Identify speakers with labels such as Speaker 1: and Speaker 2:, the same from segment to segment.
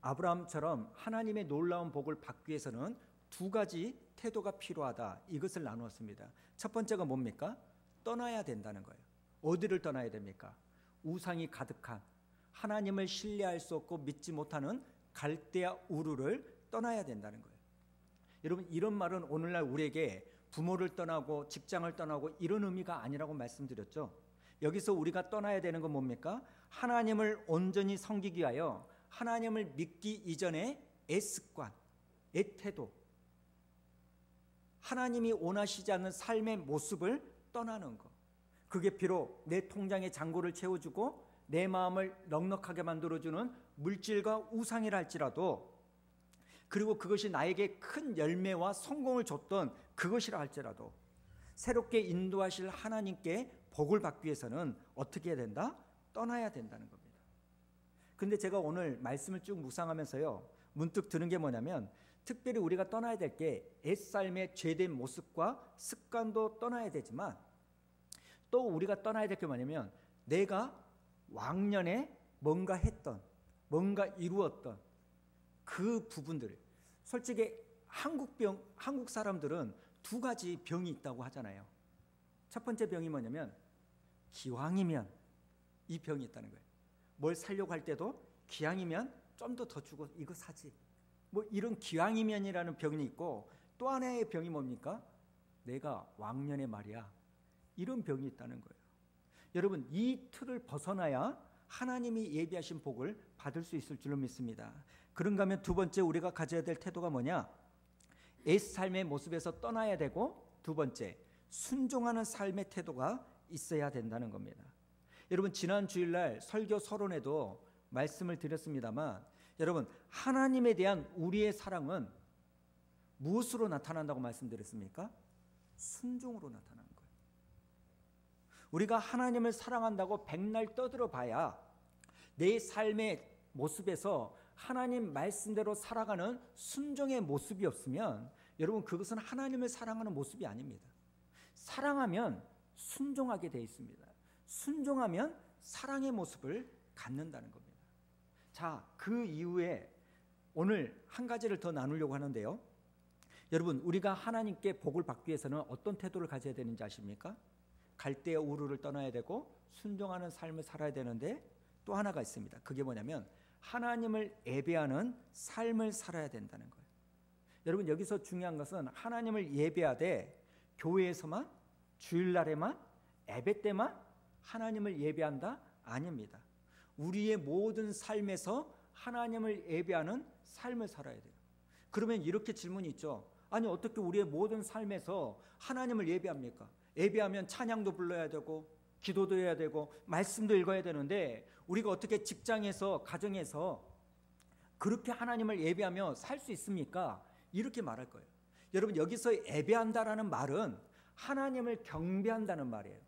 Speaker 1: 아브라함처럼 하나님의 놀라운 복을 받기 위해서는 두 가지 태도가 필요하다, 이것을 나누었습니다. 첫 번째가 뭡니까? 떠나야 된다는 거예요. 어디를 떠나야 됩니까? 우상이 가득한, 하나님을 신뢰할 수 없고 믿지 못하는 갈대아 우르를 떠나야 된다는 거예요. 여러분, 이런 말은 오늘날 우리에게 부모를 떠나고 직장을 떠나고 이런 의미가 아니라고 말씀드렸죠. 여기서 우리가 떠나야 되는 건 뭡니까? 하나님을 온전히 섬기기 위하여 하나님을 믿기 이전의 애습관, 애태도, 하나님이 원하시지 않는 삶의 모습을 떠나는 것. 그게 비록 내 통장에 잔고를 채워주고 내 마음을 넉넉하게 만들어주는 물질과 우상이라 할지라도, 그리고 그것이 나에게 큰 열매와 성공을 줬던 그것이라 할지라도, 새롭게 인도하실 하나님께 복을 받기 위해서는 어떻게 해야 된다? 떠나야 된다는 겁니다. 근데 제가 오늘 말씀을 쭉 묵상하면서요, 문득 드는 게 뭐냐면, 특별히 우리가 떠나야 될 게 옛삶의 죄된 모습과 습관도 떠나야 되지만, 또 우리가 떠나야 될 게 뭐냐면, 내가 왕년에 뭔가 했던, 뭔가 이루었던 그 부분들. 솔직히 한국 사람들은 두 가지 병이 있다고 하잖아요. 첫 번째 병이 뭐냐면, 기왕이면, 이 병이 있다는 거예요. 뭘 사려고 할 때도 기왕이면 좀 더 주고 이거 사지, 뭐 이런 기왕이면이라는 병이 있고, 또 하나의 병이 뭡니까? 내가 왕년에 말이야, 이런 병이 있다는 거예요. 여러분, 이 틀을 벗어나야 하나님이 예비하신 복을 받을 수 있을 줄로 믿습니다. 그런가 하면 두 번째 우리가 가져야 될 태도가 뭐냐? 옛 삶의 모습에서 떠나야 되고, 두 번째, 순종하는 삶의 태도가 있어야 된다는 겁니다. 여러분, 지난 주일날 설교 서론에도 말씀을 드렸습니다만, 여러분, 하나님에 대한 우리의 사랑은 무엇으로 나타난다고 말씀드렸습니까? 순종으로 나타나는 거예요. 우리가 하나님을 사랑한다고 백날 떠들어 봐야 내 삶의 모습에서 하나님 말씀대로 살아가는 순종의 모습이 없으면, 여러분, 그것은 하나님을 사랑하는 모습이 아닙니다. 사랑하면 순종하게 되어 있습니다. 순종하면 사랑의 모습을 갖는다는 겁니다. 자, 그 이후에 오늘 한 가지를 더 나누려고 하는데요, 여러분, 우리가 하나님께 복을 받기 위해서는 어떤 태도를 가져야 되는지 아십니까? 갈대아 우르를 떠나야 되고 순종하는 삶을 살아야 되는데, 또 하나가 있습니다. 그게 뭐냐면, 하나님을 예배하는 삶을 살아야 된다는 거예요. 여러분, 여기서 중요한 것은 하나님을 예배하되 교회에서만, 주일날에만, 예배 때만 하나님을 예배한다? 아닙니다. 우리의 모든 삶에서 하나님을 예배하는 삶을 살아야 돼요. 그러면 이렇게 질문이 있죠. 아니, 어떻게 우리의 모든 삶에서 하나님을 예배합니까? 예배하면 찬양도 불러야 되고 기도도 해야 되고 말씀도 읽어야 되는데, 우리가 어떻게 직장에서, 가정에서 그렇게 하나님을 예배하며 살 수 있습니까? 이렇게 말할 거예요. 여러분, 여기서 예배한다라는 말은 하나님을 경배한다는 말이에요.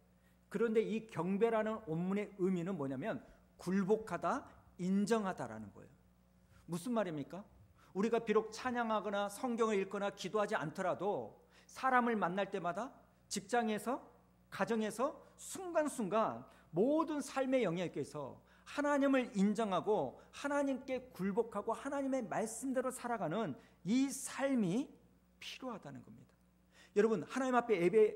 Speaker 1: 그런데 이 경배라는 원문의 의미는 뭐냐면, 굴복하다, 인정하다라는 거예요. 무슨 말입니까? 우리가 비록 찬양하거나 성경을 읽거나 기도하지 않더라도 사람을 만날 때마다, 직장에서, 가정에서 순간순간 모든 삶의 영역에서 하나님을 인정하고 하나님께 굴복하고 하나님의 말씀대로 살아가는 이 삶이 필요하다는 겁니다. 여러분, 하나님 앞에 예배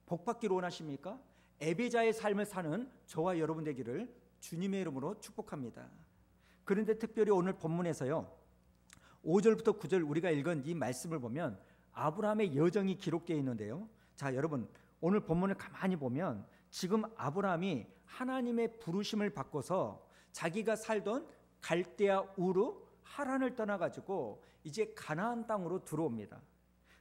Speaker 1: 복받기를 원하십니까? 예배자의 삶을 사는 저와 여러분 되기를 주님의 이름으로 축복합니다. 그런데 특별히 오늘 본문에서요, 5절부터 9절 우리가 읽은 이 말씀을 보면 아브라함의 여정이 기록되어 있는데요, 자, 여러분, 오늘 본문을 가만히 보면 지금 아브라함이 하나님의 부르심을 받고서 자기가 살던 갈대아 우르 하란을 떠나가지고 이제 가나안 땅으로 들어옵니다.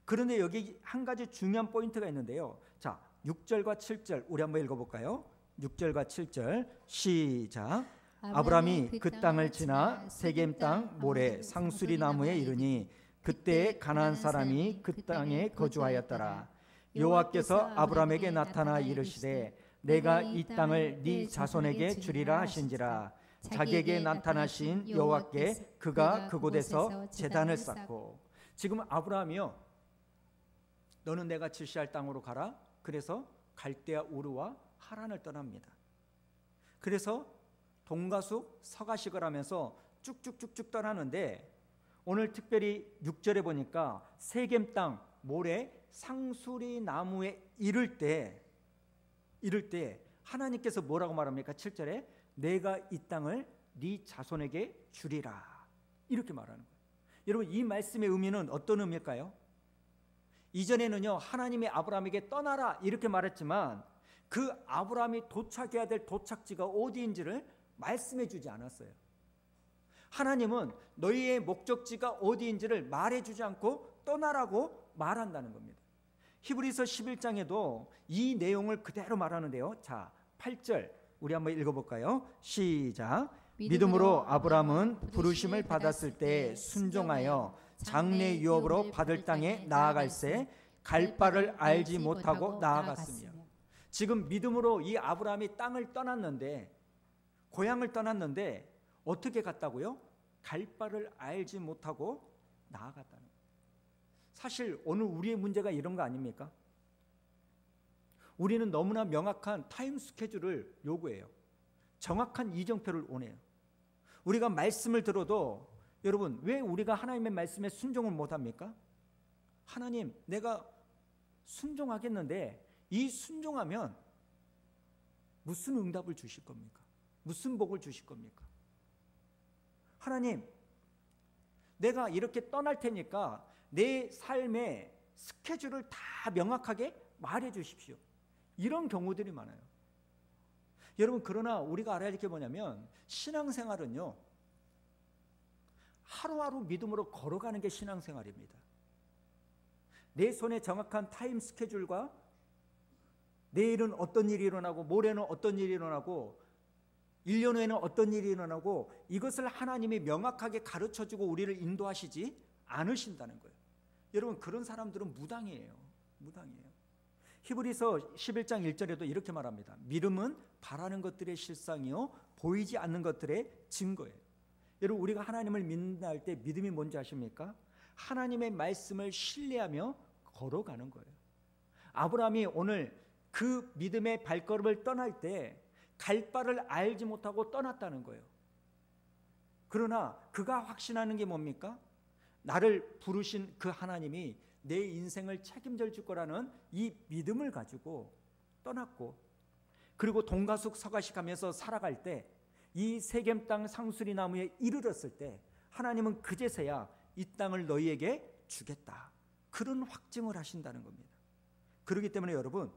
Speaker 1: 그런데 여기 한 가지 중요한 포인트가 있는데요, 자, 6절과 7절 우리 한번 읽어볼까요? 6절과 7절 시작. 아브라함이 그 땅을 지나 세겜 땅 모레 상수리 나무에 이르니 그때 가나안 사람이 그 땅에 거주하였더라. 여호와께서 아브라함에게 나타나 이르시되 내가 이 땅을 네 자손에게 주리라 하신지라. 자기에게 나타나신 여호와께 그가 그곳에서 제단을 쌓고. 지금 아브라함이요, 너는 내가 지시할 땅으로 가라. 그래서 갈대아 우르와 하란을 떠납니다. 그래서 동가숙 서가식을 하면서 쭉쭉쭉쭉 떠나는데 오늘 특별히 6절에 보니까 세겜 땅 모래 상수리 나무에 이를 때 하나님께서 뭐라고 말합니까? 7절에 내가 이 땅을 네 자손에게 주리라 이렇게 말하는 거예요. 여러분 이 말씀의 의미는 어떤 의미일까요? 이전에는요 하나님이 아브라함에게 떠나라 이렇게 말했지만 그 아브라함이 도착해야 될 도착지가 어디인지를 말씀해 주지 않았어요. 하나님은 너희의 목적지가 어디인지를 말해주지 않고 떠나라고 말한다는 겁니다. 히브리서 11장에도 이 내용을 그대로 말하는데요. 자, 8절 우리 한번 읽어볼까요? 시작. 믿음으로 아브라함은 부르심을 받았을 때 순종하여 장래 유업으로 받을 땅에 나아갈새 갈 바를 알지 못하고 나아갔으며. 지금 믿음으로 이 아브라함이 땅을 떠났는데 고향을 떠났는데 어떻게 갔다고요? 갈 바를 알지 못하고 나아갔다는 거예요. 사실 오늘 우리의 문제가 이런 거 아닙니까? 우리는 너무나 명확한 타임 스케줄을 요구해요. 정확한 이정표를 원해요. 우리가 말씀을 들어도 여러분 왜 우리가 하나님의 말씀에 순종을 못합니까? 하나님 내가 순종하겠는데 이 순종하면 무슨 응답을 주실 겁니까? 무슨 복을 주실 겁니까? 하나님 내가 이렇게 떠날 테니까 내 삶의 스케줄을 다 명확하게 말해 주십시오. 이런 경우들이 많아요. 여러분 그러나 우리가 알아야 할 게 뭐냐면 신앙생활은요 하루하루 믿음으로 걸어가는 게 신앙생활입니다. 내 손에 정확한 타임 스케줄과 내일은 어떤 일이 일어나고 모레는 어떤 일이 일어나고 1년 후에는 어떤 일이 일어나고 이것을 하나님이 명확하게 가르쳐주고 우리를 인도하시지 않으신다는 거예요. 여러분 그런 사람들은 무당이에요. 히브리서 11장 1절에도 이렇게 말합니다. 믿음은 바라는 것들의 실상이요 보이지 않는 것들의 증거예요. 여러분 우리가 하나님을 믿는다 할 때 믿음이 뭔지 아십니까? 하나님의 말씀을 신뢰하며 걸어가는 거예요. 아브라함이 오늘 그 믿음의 발걸음을 떠날 때 갈 바를 알지 못하고 떠났다는 거예요. 그러나 그가 확신하는 게 뭡니까? 나를 부르신 그 하나님이 내 인생을 책임져 줄 거라는 이 믿음을 가지고 떠났고 그리고 동가숙 서가식 하면서 살아갈 때 이 세겜 땅 상수리 나무에 이르렀을 때 하나님은 그제서야 이 땅을 너희에게 주겠다. 그런 확증을 하신다는 겁니다. 그렇기 때문에 여러분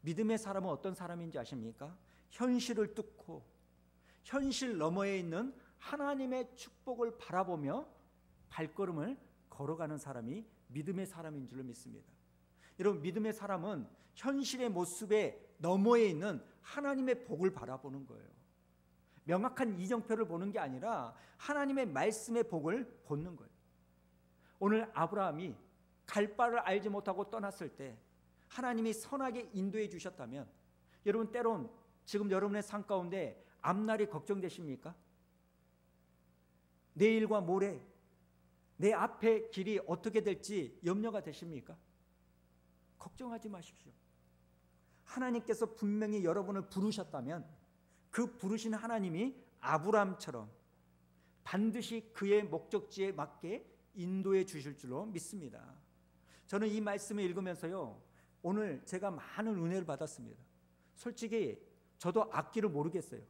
Speaker 1: 믿음의 사람은 어떤 사람인지 아십니까? 현실을 뚫고 현실 너머에 있는 하나님의 축복을 바라보며 발걸음을 걸어가는 사람이 믿음의 사람인 줄로 믿습니다. 여러분 믿음의 사람은 현실의 모습의 너머에 있는 하나님의 복을 바라보는 거예요. 명확한 이정표를 보는 게 아니라 하나님의 말씀의 복을 보는 거예요. 오늘 아브라함이 갈 바를 알지 못하고 떠났을 때 하나님이 선하게 인도해 주셨다면 여러분 때론 지금 여러분의 삶 가운데 앞날이 걱정되십니까? 내일과 모레 내 앞의 길이 어떻게 될지 염려가 되십니까? 걱정하지 마십시오. 하나님께서 분명히 여러분을 부르셨다면 그 부르신 하나님이 아브라함처럼 반드시 그의 목적지에 맞게 인도해 주실 줄로 믿습니다. 저는 이 말씀을 읽으면서요 오늘 제가 많은 은혜를 받았습니다. 솔직히 저도 앞길을 모르겠어요.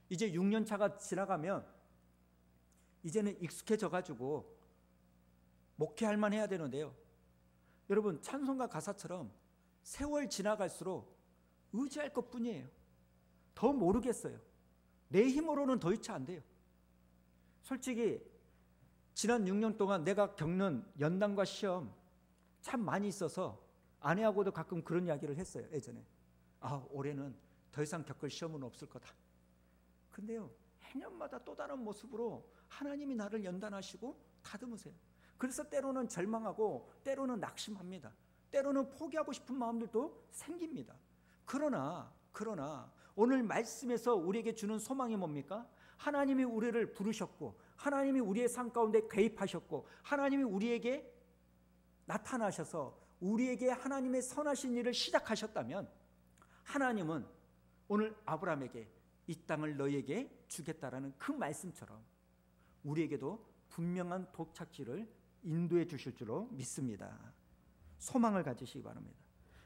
Speaker 1: 이제 6년 차가 지나가면 이제는 익숙해져 가지고 목회할 만 해야 되는데요. 여러분 찬송가 가사처럼 세월 지나갈수록 의지할 것뿐이에요. 더 모르겠어요. 내 힘으로는 더 이차 안 돼요. 솔직히 지난 6년 동안 내가 겪는 연단과 시험 참 많이 있어서 아내하고도 가끔 그런 이야기를 했어요. 예전에 올해는 더 이상 겪을 시험은 없을 거다. 근데요 해년마다 또 다른 모습으로 하나님이 나를 연단하시고 다듬으세요. 그래서 때로는 절망하고 때로는 낙심합니다. 때로는 포기하고 싶은 마음들도 생깁니다. 그러나 오늘 말씀에서 우리에게 주는 소망이 뭡니까? 하나님이 우리를 부르셨고 하나님이 우리의 삶 가운데 개입하셨고 하나님이 우리에게 나타나셔서 우리에게 하나님의 선하신 일을 시작하셨다면 하나님은 오늘 아브라함에게 이 땅을 너희에게 주겠다라는 그 말씀처럼 우리에게도 분명한 도착지를 인도해 주실 줄로 믿습니다. 소망을 가지시기 바랍니다.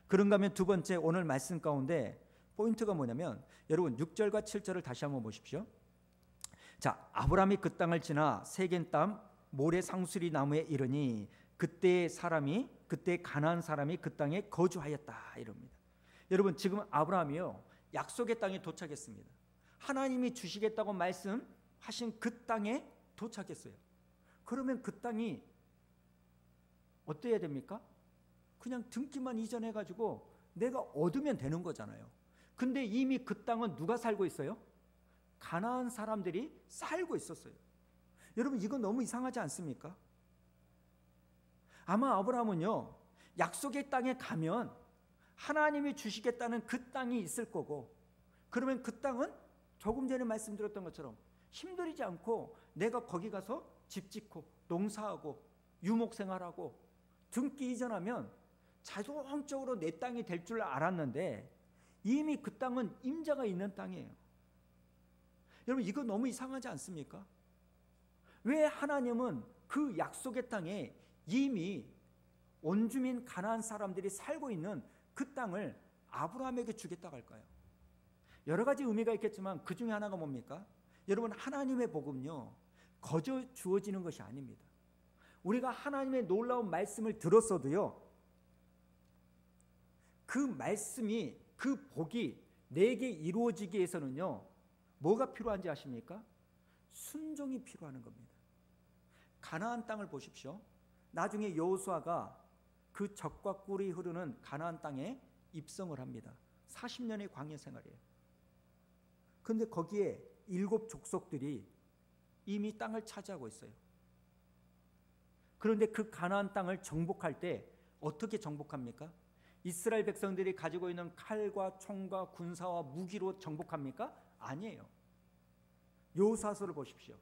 Speaker 1: 그런가 하면 두 번째, 오늘 말씀 가운데 포인트가 뭐냐면, 여러분 6절과 7절을 다시 한번 보십시오. 자, 아브라함이 그 땅을 지나 세겐 땅 모래 상수리 나무에 이르니 그때 가나안 사람이 그 땅에 거주하였다 이럽니다. 여러분, 지금 아브라함이요, 약속의 땅에 도착했습니다. 하나님이 주시겠다고 말씀하신 그 땅에 도착했어요. 그러면 그 땅이 어때야 됩니까? 그냥 등기만 이전해 가지고 내가 얻으면 되는 거잖아요. 근데 이미 그 땅은 누가 살고 있어요? 가나안 사람들이 살고 있었어요. 여러분, 이거 너무 이상하지 않습니까? 아마 아브라함은요, 약속의 땅에 가면 하나님이 주시겠다는 그 땅이 있을 거고, 그러면 그 땅은 조금 전에 말씀드렸던 것처럼 힘들이지 않고 내가 거기 가서 집 짓고 농사하고 유목생활하고 등기 이전하면 자동적으로 내 땅이 될 줄 알았는데, 이미 그 땅은 임자가 있는 땅이에요. 여러분, 이거 너무 이상하지 않습니까? 왜 하나님은 그 약속의 땅에 이미 원주민 가나안 사람들이 살고 있는 그 땅을 아브라함에게 주겠다고 할까요? 여러 가지 의미가 있겠지만 그 중에 하나가 뭡니까? 여러분, 하나님의 복음요, 거저 주어지는 것이 아닙니다. 우리가 하나님의 놀라운 말씀을 들었어도요, 그 말씀이, 그 복이 내게 이루어지기 위해서는요, 뭐가 필요한지 아십니까? 순종이 필요한 겁니다. 가나안 땅을 보십시오. 나중에 여호수아가 그 젖과 꿀이 흐르는 가나안 땅에 입성을 합니다. 40년의 광야 생활이에요. 그런데 거기에 7 족속들이 이미 땅을 차지하고 있어요. 그런데 그 가나안 땅을 정복할 때 어떻게 정복합니까? 이스라엘 백성들이 가지고 있는 칼과 총과 군사와 무기로 정복합니까? 아니에요. 여호수아서를 보십시오.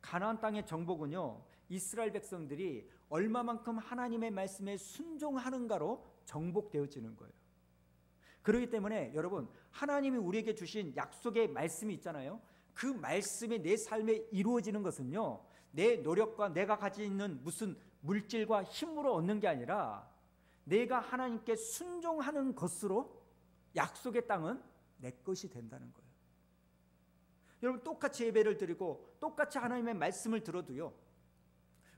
Speaker 1: 가나안 땅의 정복은요, 이스라엘 백성들이 얼마만큼 하나님의 말씀에 순종하는가로 정복되어지는 거예요. 그렇기 때문에 여러분, 하나님이 우리에게 주신 약속의 말씀이 있잖아요. 그 말씀이 내 삶에 이루어지는 것은요, 내 노력과 내가 가지고 있는 무슨 물질과 힘으로 얻는 게 아니라 내가 하나님께 순종하는 것으로 약속의 땅은 내 것이 된다는 거예요. 여러분, 똑같이 예배를 드리고 똑같이 하나님의 말씀을 들어도요,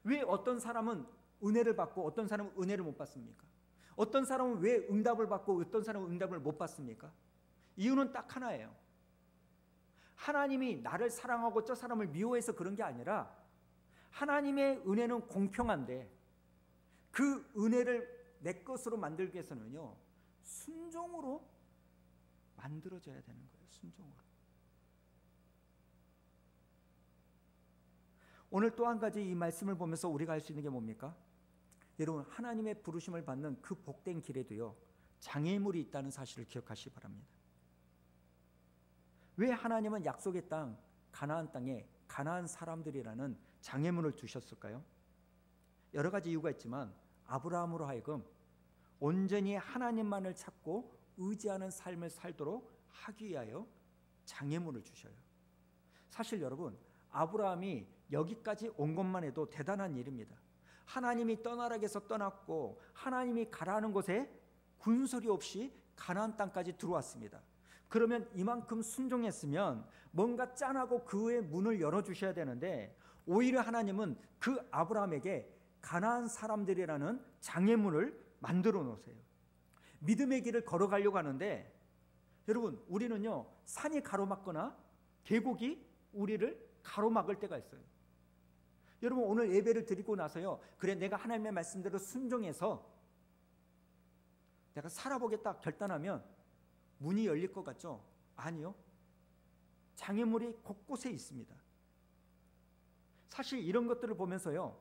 Speaker 1: 왜 어떤 사람은 은혜를 받고 어떤 사람은 은혜를 못 받습니까? 어떤 사람은 왜 응답을 받고 어떤 사람은 응답을 못 받습니까? 이유는 딱 하나예요. 하나님이 나를 사랑하고 저 사람을 미워해서 그런 게 아니라 하나님의 은혜는 공평한데 그 은혜를 내 것으로 만들기 위해서는요, 순종으로 만들어져야 되는 거예요. 순종으로. 오늘 또 한 가지 이 말씀을 보면서 우리가 할 수 있는 게 뭡니까? 여러분, 하나님의 부르심을 받는 그 복된 길에도요, 장애물이 있다는 사실을 기억하시기 바랍니다. 왜 하나님은 약속의 땅 가나안 땅에 가나안 사람들이라는 장애물을 두셨을까요? 여러 가지 이유가 있지만 아브라함으로 하여금 온전히 하나님만을 찾고 의지하는 삶을 살도록 하기 위하여 장애물을 주셔요. 사실 여러분, 아브라함이 여기까지 온 것만 해도 대단한 일입니다. 하나님이 떠나라게서 떠났고 하나님이 가라는 곳에 군소리 없이 가나안 땅까지 들어왔습니다. 그러면 이만큼 순종했으면 뭔가 짠하고 그 외의 문을 열어주셔야 되는데, 오히려 하나님은 그 아브라함에게 가나안 사람들이라는 장애물을 만들어 놓으세요. 믿음의 길을 걸어가려고 하는데, 여러분, 우리는요, 산이 가로막거나 계곡이 우리를 가로막을 때가 있어요. 여러분, 오늘 예배를 드리고 나서요, 그래 내가 하나님의 말씀대로 순종해서 내가 살아보겠다 결단하면 문이 열릴 것 같죠? 아니요. 장애물이 곳곳에 있습니다. 사실 이런 것들을 보면서요,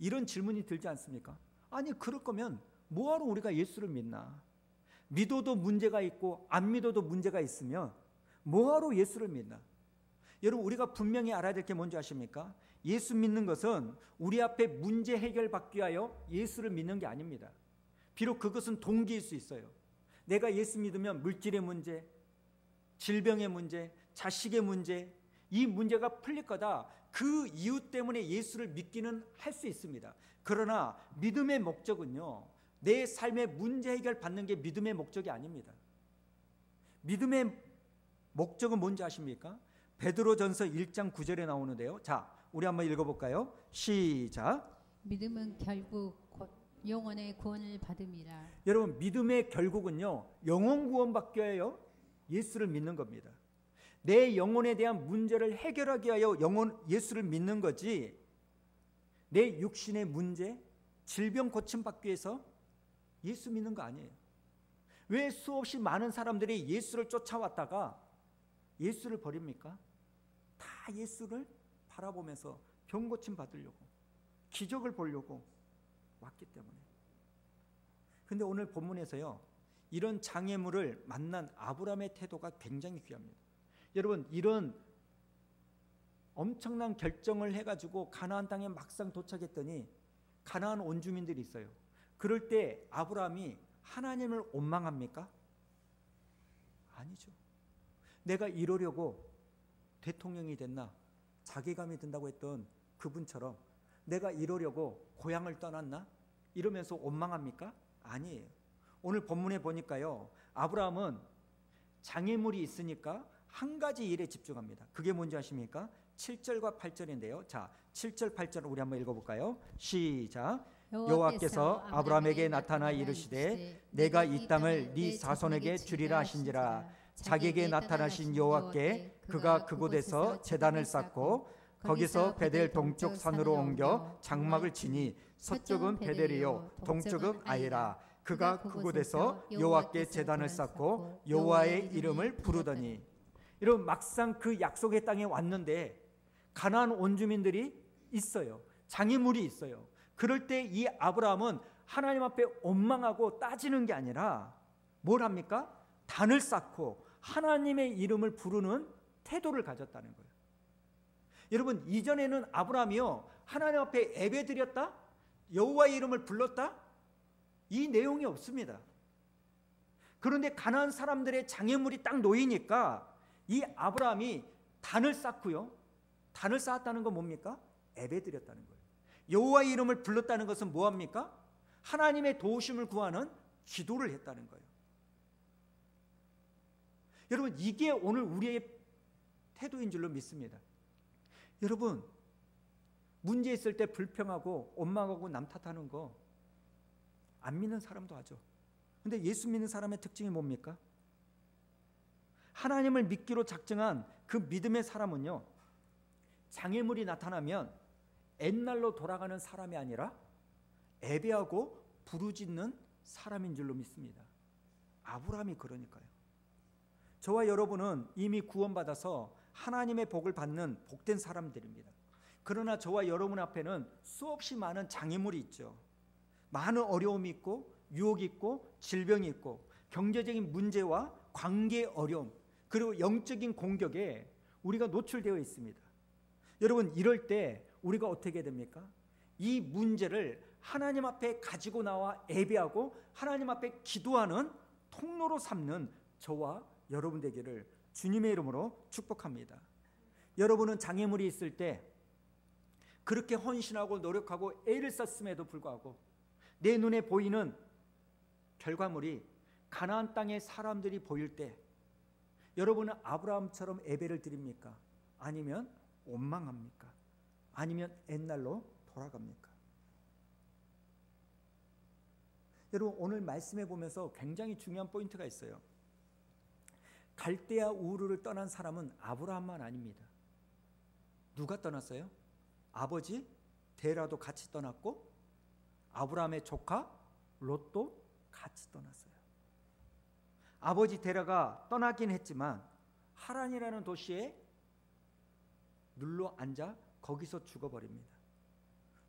Speaker 1: 이런 질문이 들지 않습니까? 아니, 그럴 거면 뭐하러 우리가 예수를 믿나? 믿어도 문제가 있고 안 믿어도 문제가 있으면 뭐하러 예수를 믿나? 여러분, 우리가 분명히 알아야 될 게 뭔지 아십니까? 예수 믿는 것은 우리 앞에 문제 해결받기 위하여 예수를 믿는 게 아닙니다. 비록 그것은 동기일 수 있어요. 내가 예수 믿으면 물질의 문제, 질병의 문제, 자식의 문제, 이 문제가 풀릴 거다. 그 이유 때문에 예수를 믿기는 할 수 있습니다. 그러나 믿음의 목적은요, 내 삶의 문제 해결 받는 게 믿음의 목적이 아닙니다. 믿음의 목적은 뭔지 아십니까? 베드로전서 1장 9절에 나오는데요. 자, 우리 한번 읽어볼까요? 시작.
Speaker 2: 믿음은 결국 곧 영혼의 구원을 받음이라.
Speaker 1: 여러분, 믿음의 결국은요, 영혼 구원 받기 위하여 예수를 믿는 겁니다. 내 영혼에 대한 문제를 해결하기 위하여 예수를 믿는 거지, 내 육신의 문제, 질병 고침 받기 위해서 예수 믿는 거 아니에요. 왜 수없이 많은 사람들이 예수를 쫓아왔다가 예수를 버립니까? 다 예수를 바라보면서 병 고침 받으려고, 기적을 보려고 왔기 때문에. 근데 오늘 본문에서요, 이런 장애물을 만난 아브라함의 태도가 굉장히 귀합니다. 여러분, 이런 엄청난 결정을 해가지고 가나안 땅에 막상 도착했더니 가나안 원주민들이 있어요. 그럴 때 아브라함이 하나님을 원망합니까? 아니죠. 내가 이러려고 대통령이 됐나, 자괴감이 든다고 했던 그분처럼 내가 이러려고 고향을 떠났나 이러면서 원망합니까? 아니에요. 오늘 본문에 보니까요, 아브라함은 장애물이 있으니까 한 가지 일에 집중합니다. 그게 뭔지 아십니까? 7절과 8절인데요. 자, 7절 8절 우리 한번 읽어볼까요? 시작. 여호와께서 아브라함에게 나타나 이르시되 내가 이 땅을 네 자손에게 주리라 하신지라. 자기에게 나타나신 여호와께 그가 그곳에서 제단을 쌓고 거기서 베델 동쪽 산으로 옮겨 장막을 치니 서쪽은 베델이요 동쪽은 아이라. 그가 그곳에서 여호와께 제단을 쌓고 여호와의 이름을 부르더니. 여러분, 막상 그 약속의 땅에 왔는데 가나안 원주민들이 있어요. 장애물이 있어요. 그럴 때 이 아브라함은 하나님 앞에 원망하고 따지는 게 아니라 뭘 합니까? 단을 쌓고 하나님의 이름을 부르는 태도를 가졌다는 거예요. 여러분, 이전에는 아브라함이요, 하나님 앞에 예배드렸다, 여호와의 이름을 불렀다, 이 내용이 없습니다. 그런데 가나안 사람들의 장애물이 딱 놓이니까 이 아브라함이 단을 쌓고요, 단을 쌓았다는 건 뭡니까? 예배드렸다는 거예요. 여호와의 이름을 불렀다는 것은 뭐합니까? 하나님의 도우심을 구하는 기도를 했다는 거예요. 여러분, 이게 오늘 우리의 태도인 줄로 믿습니다. 여러분, 문제 있을 때 불평하고 원망하고 남 탓하는 거 안 믿는 사람도 하죠. 근데 예수 믿는 사람의 특징이 뭡니까? 하나님을 믿기로 작정한 그 믿음의 사람은요, 장애물이 나타나면 옛날로 돌아가는 사람이 아니라 예배하고 부르짖는 사람인 줄로 믿습니다. 아브라함이 그러니까요. 저와 여러분은 이미 구원받아서 하나님의 복을 받는 복된 사람들입니다. 그러나 저와 여러분 앞에는 수없이 많은 장애물이 있죠. 많은 어려움이 있고 유혹이 있고 질병이 있고 경제적인 문제와 관계의 어려움, 그리고 영적인 공격에 우리가 노출되어 있습니다. 여러분, 이럴 때 우리가 어떻게 됩니까? 이 문제를 하나님 앞에 가지고 나와 예배하고 하나님 앞에 기도하는 통로로 삼는 저와 여러분 되기를 주님의 이름으로 축복합니다. 여러분은 장애물이 있을 때 그렇게 헌신하고 노력하고 애를 썼음에도 불구하고 내 눈에 보이는 결과물이 가나안 땅의 사람들이 보일 때 여러분은 아브라함처럼 예배를 드립니까? 아니면 원망합니까? 아니면 옛날로 돌아갑니까? 여러분, 오늘 말씀해 보면서 굉장히 중요한 포인트가 있어요. 갈대아 우르를 떠난 사람은 아브라함만 아닙니다. 누가 떠났어요? 아버지 데라도 같이 떠났고 아브라함의 조카 롯도 같이 떠났어요. 아버지 데라가 떠나긴 했지만 하란이라는 도시에 눌러 앉아 거기서 죽어버립니다.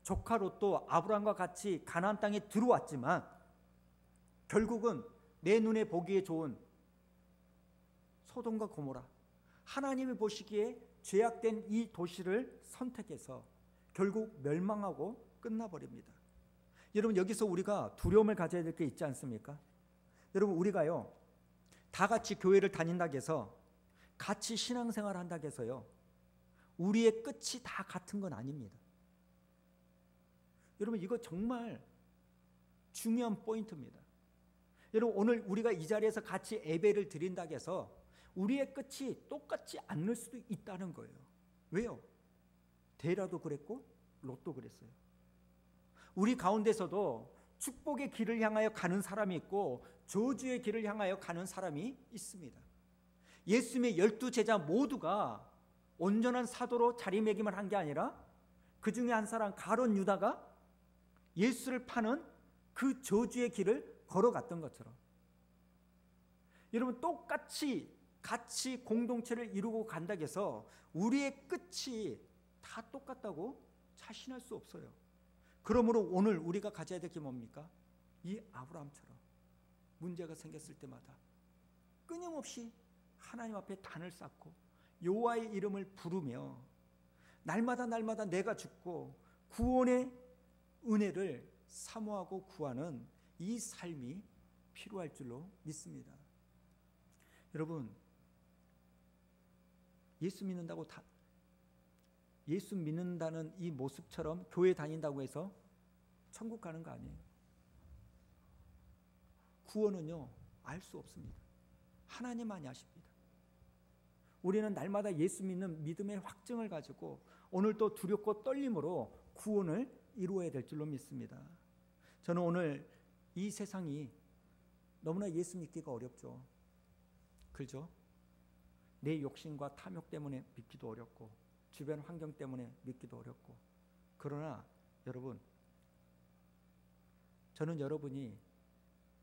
Speaker 1: 조카 롯도 아브라함과 같이 가나안 땅에 들어왔지만 결국은 내 눈에 보기에 좋은 소돔과 고모라, 하나님이 보시기에 죄악된 이 도시를 선택해서 결국 멸망하고 끝나버립니다. 여러분, 여기서 우리가 두려움을 가져야 될 게 있지 않습니까? 여러분, 우리가요, 다 같이 교회를 다닌다고 해서 같이 신앙생활을 한다고 해서요, 우리의 끝이 다 같은 건 아닙니다. 여러분, 이거 정말 중요한 포인트입니다. 여러분, 오늘 우리가 이 자리에서 같이 예배를 드린다고 해서 우리의 끝이 똑같지 않을 수도 있다는 거예요. 왜요? 데라도 그랬고 롯도 그랬어요. 우리 가운데서도 축복의 길을 향하여 가는 사람이 있고 저주의 길을 향하여 가는 사람이 있습니다. 예수님의 12제자 모두가 온전한 사도로 자리매김을 한 게 아니라 그 중에 한 사람 가룟 유다가 예수를 파는 그 저주의 길을 걸어갔던 것처럼, 여러분, 똑같이 같이 공동체를 이루고 간다고 해서 우리의 끝이 다 똑같다고 자신할 수 없어요. 그러므로 오늘 우리가 가져야 될 게 뭡니까? 이 아브라함처럼 문제가 생겼을 때마다 끊임없이 하나님 앞에 단을 쌓고 여호와의 이름을 부르며 날마다 내가 죽고 구원의 은혜를 사모하고 구하는 이 삶이 필요할 줄로 믿습니다. 여러분, 예수 믿는다는 이 모습처럼 교회 다닌다고 해서 천국 가는 거 아니에요. 구원은요, 알 수 없습니다. 하나님만이 아십니다. 우리는 날마다 예수 믿는 믿음의 확증을 가지고 오늘도 두렵고 떨림으로 구원을 이루어야 될 줄로 믿습니다. 저는 오늘 이 세상이 너무나 예수 믿기가 어렵죠. 그렇죠? 내 욕심과 탐욕 때문에 믿기도 어렵고 주변 환경 때문에 믿기도 어렵고, 그러나 여러분, 저는 여러분이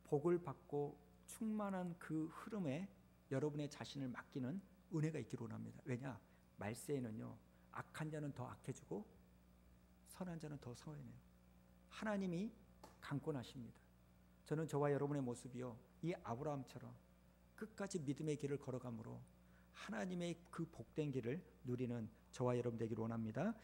Speaker 1: 복을 받고 충만한 그 흐름에 여러분의 자신을 맡기는 은혜가 있기를 원합니다. 왜냐? 말세에는요, 악한 자는 더 악해지고 선한 자는 더 선해요. 하나님이 강권하십니다. 저는 저와 여러분의 모습이요, 이 아브라함처럼 끝까지 믿음의 길을 걸어가므로 하나님의 그 복된 길을 누리는 저와 여러분 되기를 원합니다.